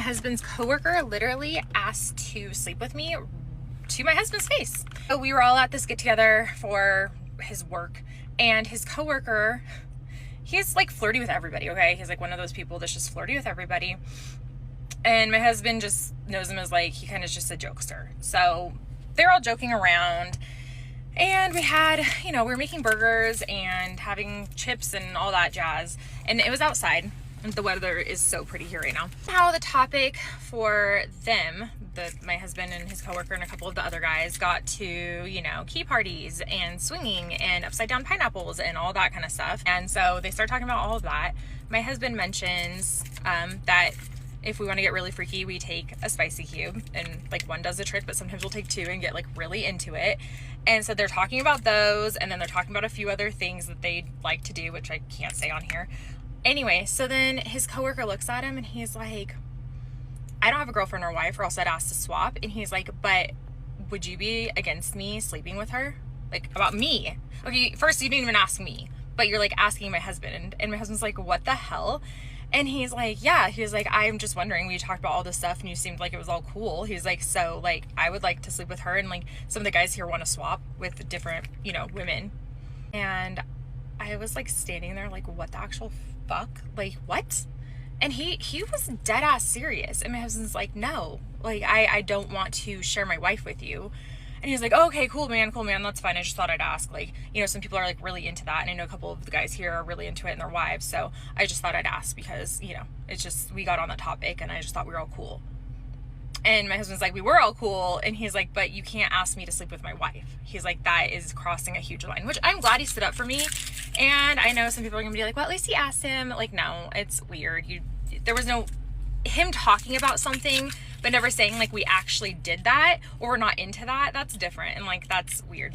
husband's coworker literally asked to sleep with me to my husband's face. So we were all at this get together for his work, and his coworker, he's like flirty with everybody, okay? He's like one of those people that's just flirty with everybody. And my husband just knows him as like, he kind of just a jokester. So they're all joking around. And we had, we were making burgers and having chips and all that jazz. And it was outside. The weather is so pretty here right now. How the topic for them, my husband and his coworker and a couple of the other guys, got to, key parties and swinging and upside down pineapples and all that kind of stuff. And so they start talking about all of that. My husband mentions that if we want to get really freaky, we take a spicy cube, and like one does the trick, but sometimes we'll take two and get like really into it. And so they're talking about those, and then they're talking about a few other things that they'd like to do, which I can't say on here. Anyway, so then his coworker looks at him and he's like, I don't have a girlfriend or wife, or else I'd ask to swap. And he's like, but would you be against me sleeping with her? Like, about me? Okay, first you didn't even ask me, but you're like asking my husband. And my husband's like, what the hell? And he's like, yeah, he was like, I'm just wondering, we talked about all this stuff and you seemed like it was all cool. He's like, so like, I would like to sleep with her, and like some of the guys here want to swap with different, women. And I was like standing there like, what the actual fuck? Like, what? And he was dead ass serious. And my husband's like, no, like, I don't want to share my wife with you. And he's like, oh, okay, cool, man, that's fine. I just thought I'd ask. Like, some people are like really into that. And I know a couple of the guys here are really into it, and their wives. So I just thought I'd ask because, it's just, we got on the topic and I just thought we were all cool. And my husband's like, we were all cool. And he's like, but you can't ask me to sleep with my wife. He's like, that is crossing a huge line, which I'm glad he stood up for me. And I know some people are gonna be like, well, at least he asked him. Like, no, it's weird. There was no, him talking about something, but never saying like we actually did that or we're not into that. That's different. And like, that's weird.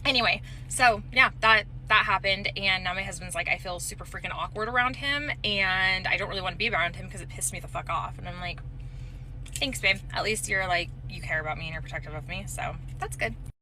Anyway, so yeah, that happened. And now my husband's like, I feel super freaking awkward around him, and I don't really want to be around him because it pissed me the fuck off. And I'm like, thanks, babe. At least you're like, you care about me and you're protective of me. So that's good.